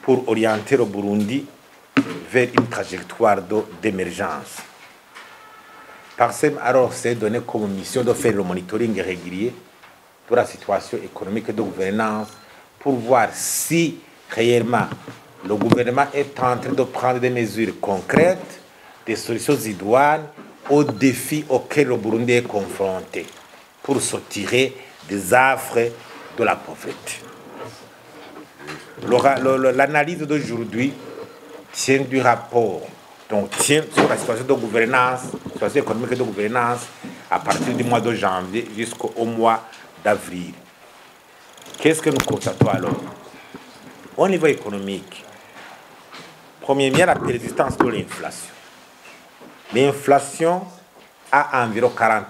pour orienter le Burundi vers une trajectoire d'émergence. Parsem alors s'est donné comme mission de faire le monitoring régulier de la situation économique et de gouvernance pour voir si réellement le gouvernement est en train de prendre des mesures concrètes, des solutions idoines aux défis auxquels le Burundi est confronté pour sortir des affres de la pauvreté. L'analyse d'aujourd'hui tient du rapport, donc tient sur la situation de gouvernance, situation économique et de gouvernance à partir du mois de janvier jusqu'au mois d'avril. Qu'est-ce que nous constatons alors? Au niveau économique, premièrement, la persistance de l'inflation. L'inflation a environ 40%,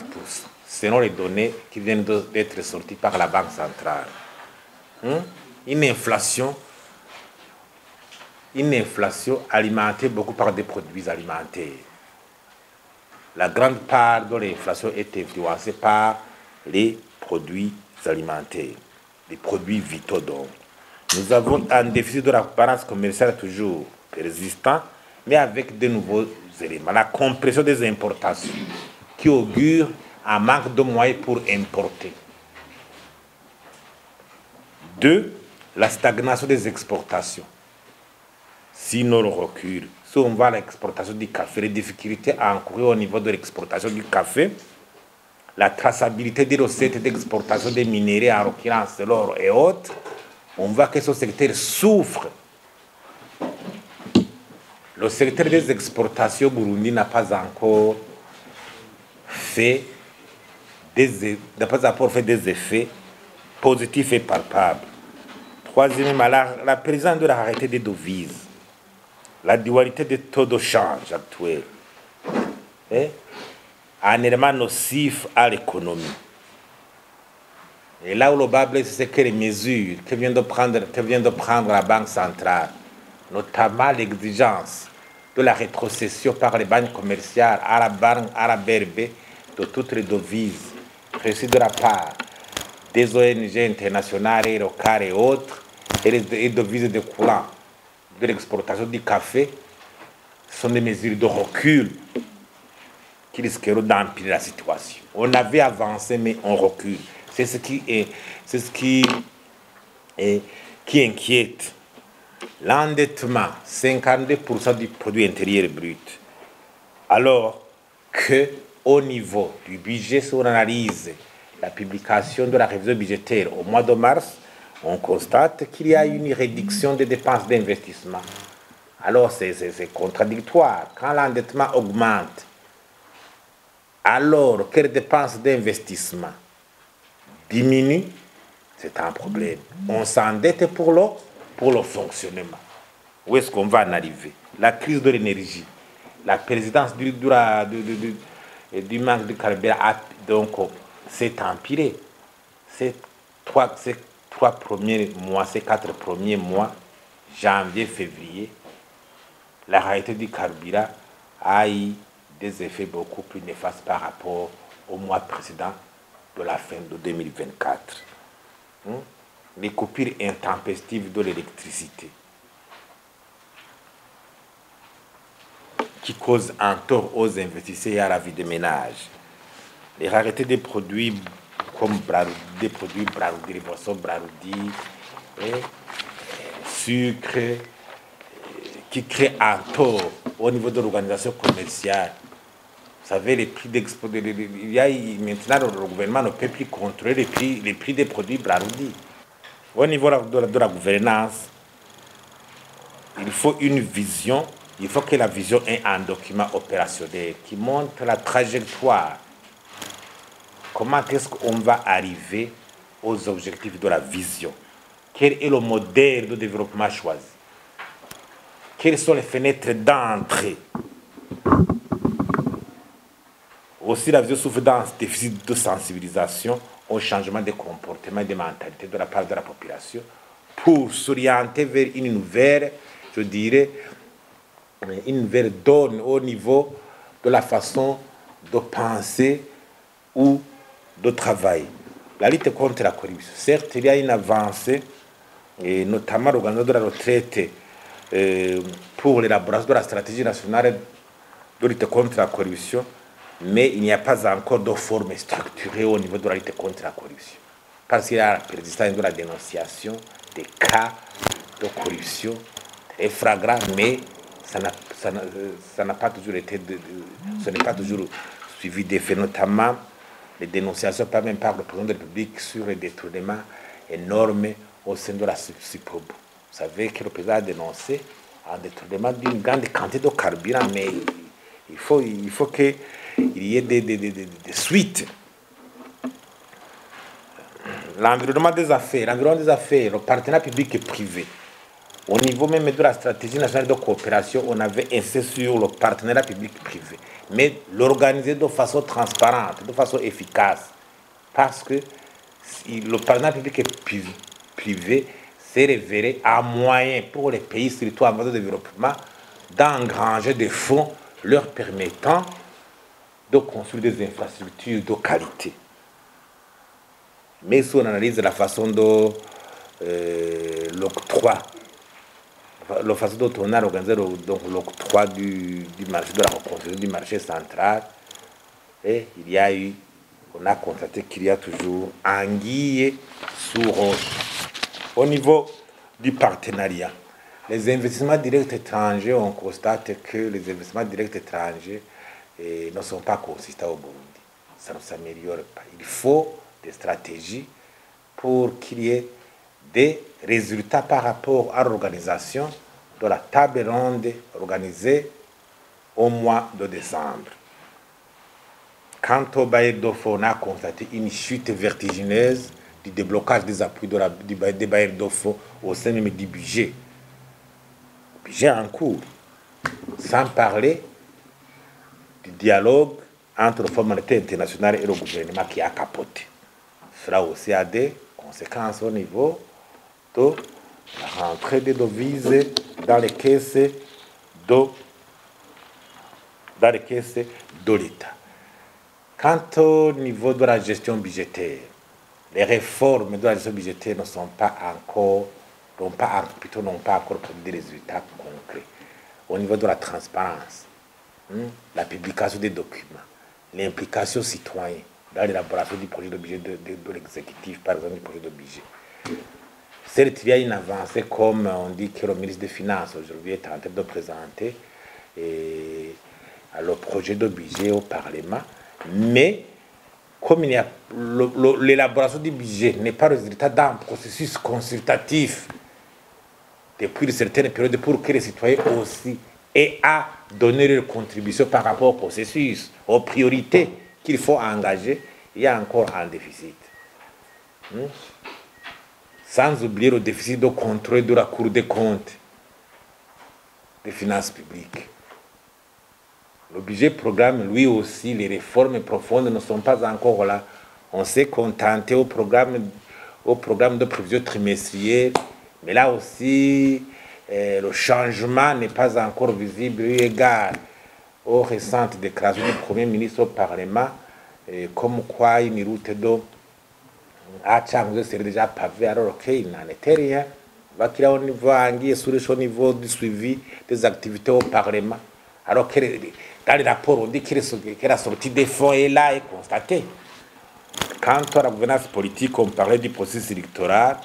selon les données qui viennent d'être sorties par la Banque centrale. Une inflation alimentée beaucoup par des produits alimentaires. La grande part de l'inflation est influencée par les produits alimentaires, les produits vitaux donc. Nous avons un déficit de la balance commerciale toujours persistant, mais avec de nouveaux éléments. La compression des importations qui augure un manque de moyens pour importer. 2. La stagnation des exportations. Sinon le recul. Si on voit l'exportation du café, les difficultés à encourir au niveau de l'exportation du café, la traçabilité des recettes d'exportation des minéraux, en l'occurrence l'or et autres, on voit que ce secteur souffre. Le secteur des exportations burundi n'a pas encore fait des effets positifs et palpables. Troisièmement, la présence de l'arrêté des devises, la dualité des taux de change actuels, un élément nocif à l'économie. Et là où le bas blesse, c'est que les mesures que vient de prendre la Banque centrale, notamment l'exigence de la rétrocession par les banques commerciales à la BRB de toutes les devises reçues de la part des ONG internationales et locales et autres, et les devises de courant de l'exportation du café, sont des mesures de recul qui risqueront d'empirer la situation. On avait avancé, mais on recule. C'est ce qui inquiète. L'endettement, 52% du produit intérieur brut. Alors que au niveau du budget, si on analyse la publication de la révision budgétaire au mois de mars, on constate qu'il y a une réduction des dépenses d'investissement. Alors c'est contradictoire. Quand l'endettement augmente, alors que les dépenses d'investissement diminuent, c'est un problème. On s'endette pour le fonctionnement. Où est-ce qu'on va en arriver? La crise de l'énergie, la présidence du manque de carburant, donc c'est empiré. Ces 4 premiers mois, janvier, février, la réalité du carburant a eu des effets beaucoup plus néfastes par rapport au mois précédent de la fin de 2024. Les coupures intempestives de l'électricité qui causent un tort aux investisseurs et à la vie des ménages. Les raretés des produits comme des produits braroudi, les boissons braroudi, sucre, qui créent un tort au niveau de l'organisation commerciale. Vous savez, les prix d'export, maintenant le gouvernement ne peut plus contrôler les prix des produits braroudi. Au niveau de la gouvernance, il faut une vision, il faut que la vision ait un document opérationnel qui montre la trajectoire. Comment est-ce qu'on va arriver aux objectifs de la vision? Quel est le modèle de développement choisi? Quelles sont les fenêtres d'entrée? Aussi, la vision souffre d'un déficit de sensibilisation au changement des comportements et des mentalités de la part de la population pour s'orienter vers une nouvelle, je dirais, une nouvelle donne au niveau de la façon de penser ou de travailler. La lutte contre la corruption, certes, il y a une avancée, et notamment l'organisation de la retraite pour l'élaboration de la stratégie nationale de lutte contre la corruption, mais il n'y a pas encore de forme structurée au niveau de la lutte contre la corruption. Parce qu'il y a la persistance de la dénonciation des cas de corruption très flagrants, mais ça n'a pas toujours été, ce n'est pas toujours suivi des faits, notamment les dénonciations, pas même par le président de la République, sur les détournements énormes au sein de la SUPOB. Vous savez que le président a dénoncé un détournement d'une grande quantité de carburant, mais il faut qu'il y ait des suites. L'environnement des affaires, le partenariat public et privé. Au niveau même de la stratégie nationale de coopération, on avait insisté sur le partenariat public-privé, mais l'organiser de façon transparente, de façon efficace, parce que le partenariat public et privé s'est révélé un moyen pour les pays, surtout en voie de développement, d'engranger des fonds leur permettant de construire des infrastructures de qualité. Mais si on analyse la façon dont l'octroi, la façon dont on a organisé l'octroi du marché, de la reconstruction du marché central, et on a constaté qu'il y a toujours anguille sous roche. Au niveau du partenariat, les investissements directs étrangers, on constate que les investissements directs étrangers ne sont pas consistants au Burundi. Ça ne s'améliore pas. Il faut des stratégies pour qu'il y ait des résultats par rapport à l'organisation de la table ronde organisée au mois de décembre. Quant au bail d'offres, on a constaté une chute vertigineuse du déblocage des appuis des bailleurs d'offres au sein même du budget. Budget en cours. Sans parler du dialogue entre le Fonds monétaire international et le gouvernement qui a capoté. Cela aussi a des conséquences au niveau de la rentrée des devises dans les caisses de l'État. Quant au niveau de la gestion budgétaire, les réformes de la gestion budgétaire n'ont pas encore produit des résultats concrets. Au niveau de la transparence, la publication des documents, l'implication citoyenne dans l'élaboration du projet de budget de l'exécutif, par exemple du projet de budget. Certes, il y a une avancée, comme on dit que le ministre des Finances aujourd'hui est en train de présenter le projet de budget au Parlement, mais comme l'élaboration du budget n'est pas le résultat d'un processus consultatif depuis certaines périodes pour que les citoyens aussi aient à donner leur contribution par rapport au processus, aux priorités qu'il faut engager, il y a encore un déficit. Sans oublier le déficit de contrôle de la Cour des comptes des finances publiques. Le budget programme, lui aussi, les réformes profondes ne sont pas encore là. On s'est contenté au programme de prévision trimestrielle, mais là aussi, le changement n'est pas encore visible eu égard aux récentes déclarations du Premier ministre au Parlement, comme quoi une route d'eau à Tchangwe serait déjà pavée, alors qu'il n'en était rien. On va qu'il y a au niveau du suivi des activités au Parlement, alors que dans les rapports, on dit que la sortie des fonds est là et constatée. Quant à la gouvernance politique, on parlait du processus électoral.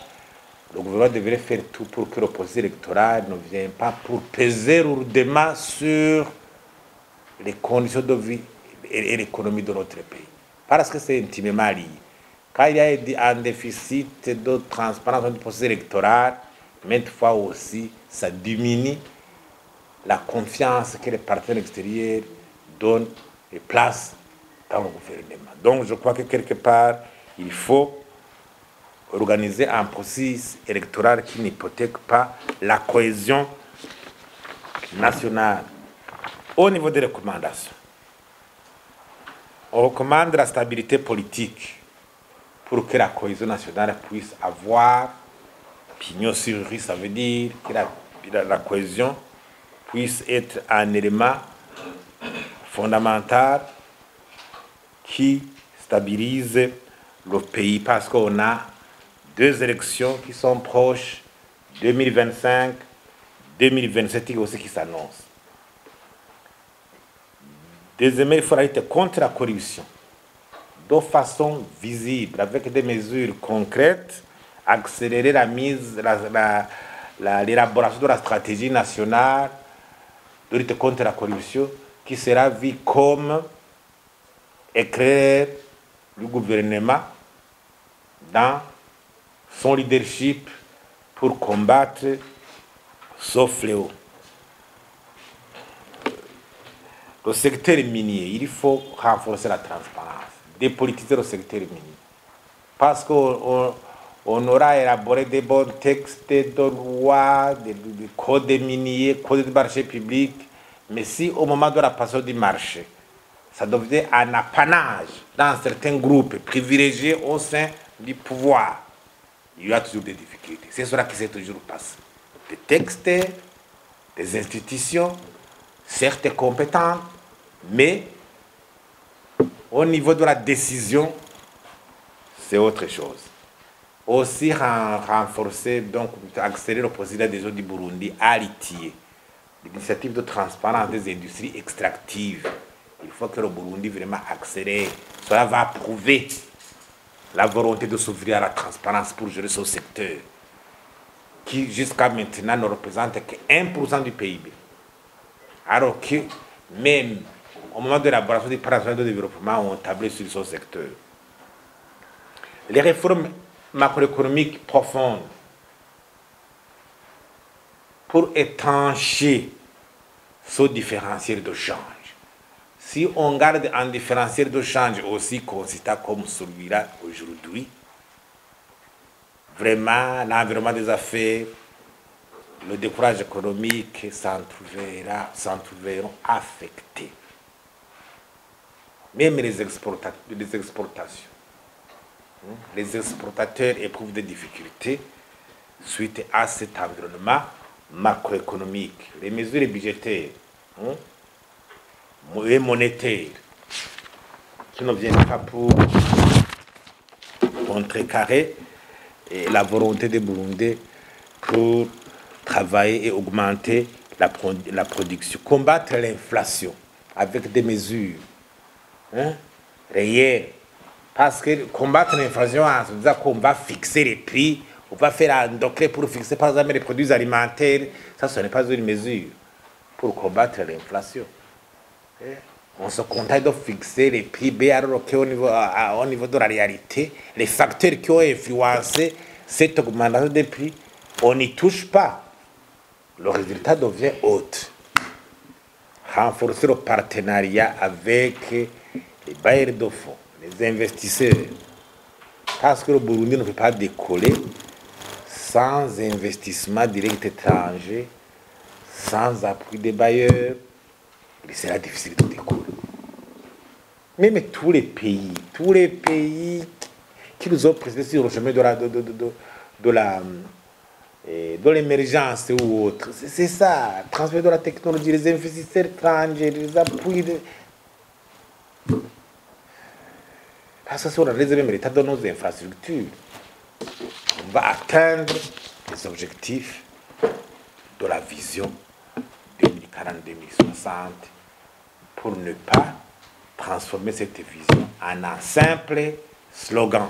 Le gouvernement devrait faire tout pour que le processus électoral ne vienne pas pour peser lourdement sur les conditions de vie et l'économie de notre pays. Parce que c'est intimement lié. Quand il y a un déficit de transparence du processus électoral, maintes fois aussi, ça diminue la confiance que les partenaires extérieurs donnent et placent dans le gouvernement. Donc je crois que quelque part, il faut organiser un processus électoral qui n'hypothèque pas la cohésion nationale. Au niveau des recommandations, on recommande la stabilité politique pour que la cohésion nationale puisse avoir pignon sur rue, ça veut dire que la cohésion puisse être un élément fondamental qui stabilise le pays, parce qu'on a deux élections qui sont proches, 2025, 2027 aussi qui s'annonce. Deuxièmement, il faudra lutter contre la corruption de façon visible, avec des mesures concrètes, accélérer l'élaboration de la stratégie nationale de lutte contre la corruption, qui sera vue comme éclair du gouvernement dans son leadership pour combattre ce fléau. Le secteur minier, il faut renforcer la transparence, dépolitiser le secteur minier. Parce qu'on aura élaboré des bons textes de loi, des codes miniers, codes de marché public, mais si au moment de la passation du marché, ça devient un apanage dans certains groupes privilégiés au sein du pouvoir, il y a toujours des difficultés. C'est cela qui s'est toujours passé. Des textes, des institutions, certes compétentes, mais au niveau de la décision, c'est autre chose. Aussi renforcer, donc accélérer le président des eaux du Burundi à l'ITIE, l'initiative de transparence des industries extractives. Il faut que le Burundi vraiment accélère. Cela va prouver la volonté de s'ouvrir à la transparence pour gérer ce secteur, qui jusqu'à maintenant ne représente que 1% du PIB. Alors que même au moment de l'élaboration du plan de développement, on tablait sur ce secteur. Les réformes macroéconomiques profondes pour étancher ce différentiel de change. Si on garde un différentiel de change aussi consistant comme celui-là aujourd'hui, vraiment l'environnement des affaires, le décourage économique s'en trouveront affectés. Même les exportations. Les exportateurs éprouvent des difficultés suite à cet environnement macroéconomique. Les mesures budgétaires et monétaires qui ne viennent pas pour contrecarrer la volonté des Burundais pour travailler et augmenter la production, combattre l'inflation avec des mesures réelles. Parce que combattre l'inflation, en se disant qu'on va fixer les prix, on va faire un décret pour fixer par exemple les produits alimentaires, ça ce n'est pas une mesure pour combattre l'inflation. On se contente de fixer les prix, alors qu'au niveau de la réalité, les facteurs qui ont influencé cette augmentation des prix, on n'y touche pas. Le résultat devient haut. Renforcer le partenariat avec les bailleurs de fonds, les investisseurs. Parce que le Burundi ne peut pas décoller sans investissement direct étranger, sans appui des bailleurs. Il sera difficile de décoller. Même tous les pays qui nous ont précédés sur le chemin de l'émergence ou autre. C'est ça, transfert de la technologie, les investisseurs étrangers, les appuis. Parce que si on réalise même l'état de nos infrastructures, on va atteindre les objectifs de la vision 2040-2060 pour ne pas transformer cette vision en un simple slogan.